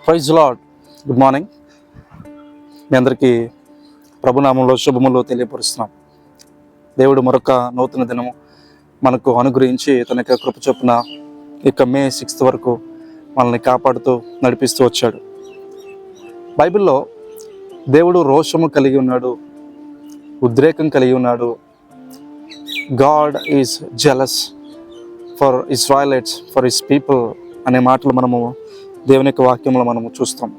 Praise Lord. Good morning. మీ అందరికీ ప్రభునామంలో శుభములు తెలియపరుస్తున్నాం. దేవుడు మరొక నూతన దినము మనకు అనుగ్రహించి తన యొక్క కృప చొప్పున ఇక మే 6 వరకు మనల్ని కాపాడుతూ నడిపిస్తూ వచ్చాడు. బైబిల్లో దేవుడు రోషము కలిగి ఉన్నాడు, ఉద్రేకం కలిగి ఉన్నాడు. God is jealous for Israelites, for his people అనే మాటలు మనము దేవుని యొక్క వాక్యంలో మనము చూస్తాం.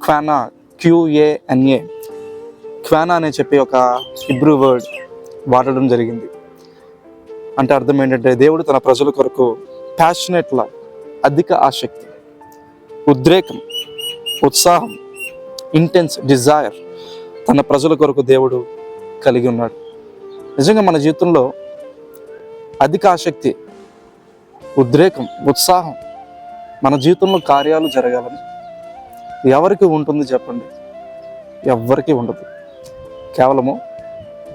క్వానా, QANA, క్వానా అనే చెప్పి ఒక హిబ్రూ వర్డ్ వాడడం జరిగింది. అంటే అర్థం ఏంటంటే దేవుడు తన ప్రజల కొరకు ప్యాషనేట్లా, అధిక ఆసక్తి, ఉద్రేకం, ఉత్సాహం, ఇంటెన్స్ డిజైర్ తన ప్రజల కొరకు దేవుడు కలిగి ఉన్నాడు. నిజంగా మన జీవితంలో అధిక ఆసక్తి, ఉద్రేకం, ఉత్సాహం మన జీవితంలో కార్యాలు జరగాలని ఎవరికి ఉంటుంది చెప్పండి? ఎవ్వరికీ ఉండదు. కేవలము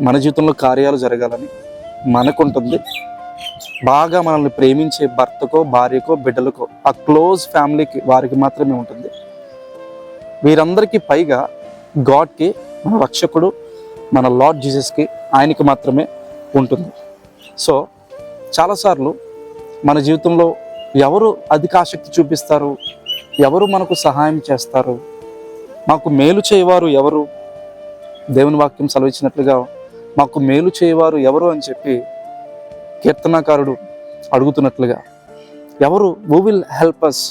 మన జీవితంలో కార్యాలు జరగాలని మనకుంటుంది. బాగా మనల్ని ప్రేమించే భర్తకో, భార్యకో, బిడ్డలకో, ఆ క్లోజ్ ఫ్యామిలీకి, వారికి మాత్రమే ఉంటుంది. వీరందరికీ పైగా గాడ్కి, మన రక్షకుడు, మన లార్డ్ జీసస్కి, ఆయనకి మాత్రమే ఉంటుంది. సో చాలాసార్లు మన జీవితంలో ఎవరు అధిక ఆసక్తి చూపిస్తారు? ఎవరు మనకు సహాయం చేస్తారు? మాకు మేలు చేయవారు ఎవరు? దేవుని వాక్యం సెలవిచ్చినట్లుగా మాకు మేలు చేయవారు ఎవరు అని చెప్పి కీర్తనాకారుడు అడుగుతున్నట్లుగా, ఎవరు హూ విల్ హెల్ప్ అస్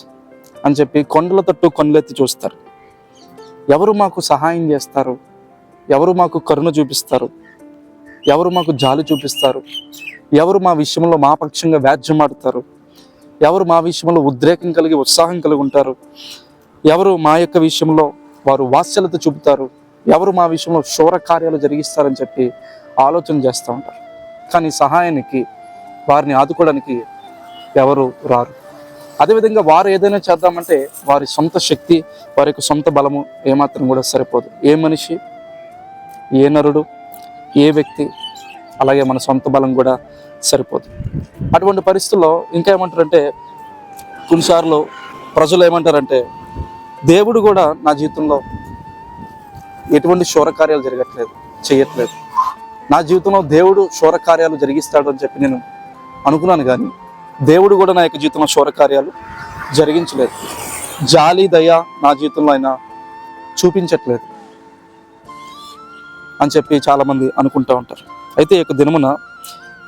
అని చెప్పి కొండల తట్టు కొండలెత్తి చూస్తారు. ఎవరు మాకు సహాయం చేస్తారు? ఎవరు మాకు కరుణ చూపిస్తారు? ఎవరు మాకు జాలి చూపిస్తారు? ఎవరు మా విషయంలో మా పక్షంగా వ్యాజ్యమాడతారు? ఎవరు మా విషయంలో ఉద్రేకం కలిగి, ఉత్సాహం కలిగి ఉంటారు? ఎవరు మా యొక్క విషయంలో వారు వాత్సల్యత చూపుతారు? ఎవరు మా విషయంలో శూర కార్యాలు జరిగిస్తారని చెప్పి ఆలోచన చేస్తూ ఉంటారు. కానీ సహాయానికి, వారిని ఆదుకోవడానికి ఎవరు రారు. అదేవిధంగా వారు ఏదైనా చేద్దామంటే వారి సొంత శక్తి, వారి యొక్క సొంత బలము ఏమాత్రం కూడా సరిపోదు. ఏ మనిషి, ఏ నరుడు, ఏ వ్యక్తి, అలాగే మన సొంత బలం కూడా సరిపోదు. అటువంటి పరిస్థితుల్లో ఇంకా ఏమంటారంటే, కొన్నిసార్లు ప్రజలు ఏమంటారంటే, దేవుడు కూడా నా జీవితంలో ఎటువంటి శూరకార్యాలు చేయట్లేదు. నా జీవితంలో దేవుడు శూరకార్యాలు జరిగిస్తాడు అని చెప్పి నేను అనుకున్నాను, కానీ దేవుడు కూడా నా యొక్క జీవితంలో శూరకార్యాలు జరిగించలేదు. జాలి, దయ నా జీవితంలో ఆయన చూపించట్లేదు అని చెప్పి చాలామంది అనుకుంటూ ఉంటారు. అయితే ఈ యొక్క దినమున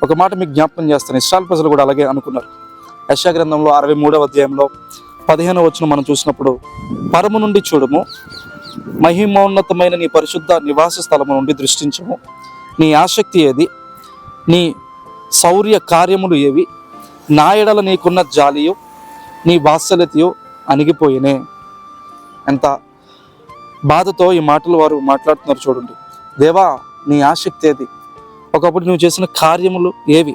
ఒక మాట మీకు జ్ఞాపకం చేస్తాను. ఇశ్రాయేలు ప్రజలు కూడా అలాగే అనుకున్నారు. యెషయా గ్రంథంలో 63వ అధ్యాయంలో 15వ వచనం మనం చూసినప్పుడు, పరము నుండి చూడము, మహిమోన్నతమైన నీ పరిశుద్ధ నివాస స్థలము నుండి దృష్టించము. నీ ఆసక్తి ఏది? నీ శౌర్య కార్యములు ఏవి? నా ఎడల నీకున్న జాలియు, నీ వాత్సల్యతయు అణిగిపోయినే. ఎంత బాధతో ఈ మాటలు వారు మాట్లాడుతున్నారు చూడండి. దేవా, నీ ఆసక్తి ఏది? ఒకప్పుడు నువ్వు చేసిన కార్యములు ఏవి?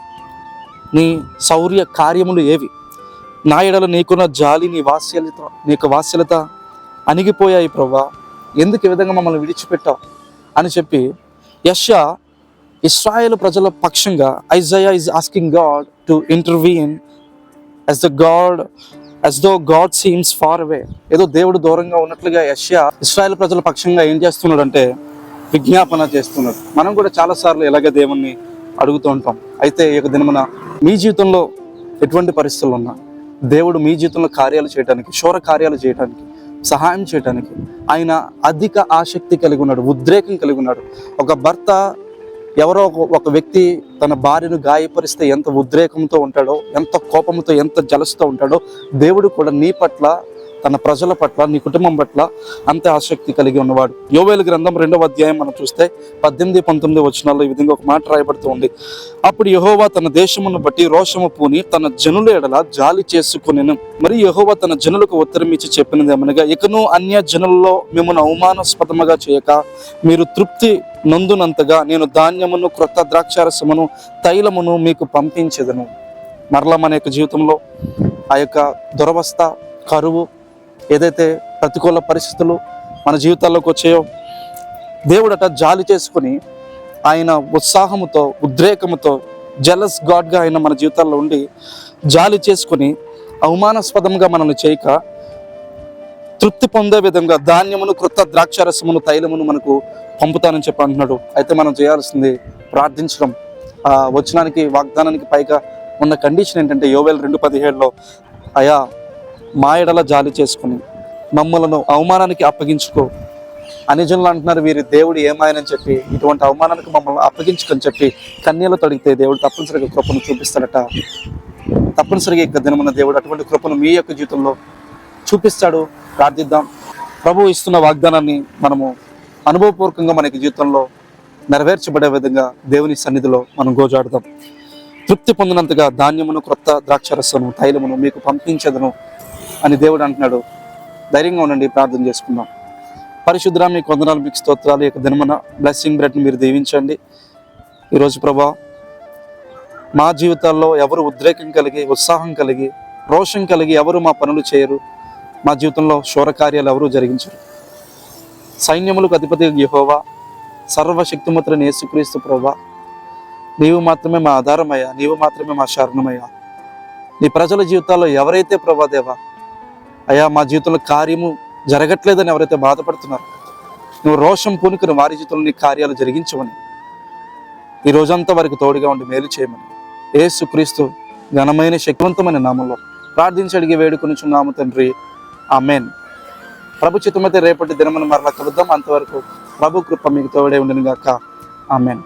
నీ శౌర్య కార్యములు ఏవి? నా ఎడల నీకున్న జాలి, నీ వాత్సల్యత అణిగిపోయాయి ప్రభువా. ఎందుకు ఈ విధంగా మమ్మల్ని విడిచిపెట్టావు అని చెప్పి యెషయా ఇశ్రాయేలు ప్రజల పక్షంగా, Isaiah is asking God to intervene as though God seems far away. ఏదో దేవుడు దూరంగా ఉన్నట్లుగా యెషయా ఇశ్రాయేలు ప్రజల పక్షంగా ఏం చేస్తున్నాడంటే విజ్ఞాపన చేస్తున్నాడు. మనం కూడా చాలాసార్లు ఇలాగే దేవుణ్ణి అడుగుతూ ఉంటాం. అయితే ఈ యొక్క దినమున మీ జీవితంలో ఎటువంటి పరిస్థితులు ఉన్నా దేవుడు మీ జీవితంలో కార్యాలు చేయడానికి, శూర కార్యాలు చేయడానికి, సహాయం చేయడానికి ఆయన అధిక ఆసక్తి కలిగి ఉన్నాడు, ఉద్రేకం కలిగి ఉన్నాడు. ఒక భర్త, ఎవరో ఒక వ్యక్తి తన భార్యను గాయపరిస్తే ఎంత ఉద్రేకంతో ఉంటాడో, ఎంత కోపంతో, ఎంత జలస్తో ఉంటాడో, దేవుడు కూడా నీ పట్ల, తన ప్రజల పట్ల, నీ కుటుంబం పట్ల అంతే ఆసక్తి కలిగి ఉన్నవాడు. యోవేలు గ్రంథం 2వ అధ్యాయం మనం చూస్తే 18, 19 వచనాల్లో ఈ విధంగా ఒక మాట రాయబడుతూ ఉంది. అప్పుడు యెహోవా తన దేశమును బట్టి రోషము పూని తన జనుల ఎడల జాలి చేసుకొనెను. మరి యెహోవా తన జనులకు ఉత్తరం ఇచ్చి చెప్పినది ఏమనగా, ఇకను అన్య జనులలో మిమ్మల్ని అవమానాస్పదముగా చేయక మీరు తృప్తి నొందునంతగా నేను ధాన్యమును, క్రొత్త ద్రాక్షారసమును, తైలమును మీకు పంపించెదను. మరలా మన యొక్క జీవితంలో ఆ యొక్క దురవస్థ, కరువు, ఏదైతే ప్రతికూల పరిస్థితులు మన జీవితాల్లోకి వచ్చాయో, దేవుడట జాలి చేసుకుని ఆయన ఉత్సాహముతో, ఉద్రేకముతో, జెలస్ గాడ్గా ఆయన మన జీవితాల్లో ఉండి జాలి చేసుకుని అవమానాస్పదంగా మనల్ని చేయక తృప్తి పొందే విధంగా ధాన్యమును, క్రొత్త ద్రాక్షారసమును, తైలమును మనకు పంపుతానని చెప్పి అంటున్నాడు. అయితే మనం చేయాల్సింది ప్రార్థించడం. ఆ వచనానికి, వాగ్దానానికి పైగా ఉన్న కండిషన్ ఏంటంటే యోవేలు 2:17లో, అయా మా ఎడల జాలి చేసుకుని మమ్మలను అవమానానికి అప్పగించుకో. అనిజనులు అంటున్నారు, వీరి దేవుడు ఏమాయనని చెప్పి, ఇటువంటి అవమానానికి మమ్మల్ని అప్పగించుకొని చెప్పి కన్యలు తొడిగితే దేవుడు తప్పనిసరిగా కృపను చూపిస్తాడట. తప్పనిసరిగా ఇక దినమున దేవుడు అటువంటి కృపను మీ యొక్క జీవితంలో చూపిస్తాడు. ప్రార్థిద్దాం. ప్రభు ఇస్తున్న వాగ్దానాన్ని మనము అనుభవపూర్వకంగా మనకి జీవితంలో నెరవేర్చబడే విధంగా దేవుని సన్నిధిలో మనం గోజాడుదాం. తృప్తి పొందినంతగా ధాన్యమును, క్రొత్త ద్రాక్షరసము, తైలమును మీకు పంపించదను అని దేవుడు అంటున్నాడు. ధైర్యంగా ఉండండి, ప్రార్థన చేసుకుందాం. పరిశుద్ధ మీకు వందనాలు, మీకు స్తోత్రాలు. ఈ యొక్క దినమున బ్లెస్సింగ్ బ్రెడ్ని మీరు దీవించండి. ఈరోజు ప్రభా, మా జీవితాల్లో ఎవరు ఉద్రేకం కలిగి, ఉత్సాహం కలిగి, రోషం కలిగి ఎవరు మా పనులు చేయరు. మా జీవితంలో శూరకార్యాలు ఎవరు జరిగించరు. సైన్యములకు అధిపతి యెహోవా, సర్వశక్తిమంతుడైన యేసుక్రీస్తు ప్రభా, నీవు మాత్రమే మా ఆధారమయ్యా, నీవు మాత్రమే మా శరణమయ్యా. నీ ప్రజల జీవితాల్లో ఎవరైతే ప్రభా దేవా, అయ్యా మా జీవితంలో కార్యము జరగట్లేదని ఎవరైతే బాధపడుతున్నారో, నువ్వు రోషం పూనుకుని వారి జీవితంలో నీ కార్యాలు జరిగించమని, ఈ రోజంతా వారికి తోడుగా ఉండి మేలు చేయమని యేసుక్రీస్తు ఘనమైన శక్తివంతమైన నామంలో ప్రార్థించి అడిగి వేడుకొనుచున్నాము తండ్రి. ఆమేన్. ప్రభు చిత్తమైతే రేపటి దినమున మరలా కలుద్దాం. అంతవరకు ప్రభు కృప మీకు తోడే ఉండును గాక. ఆమేన్.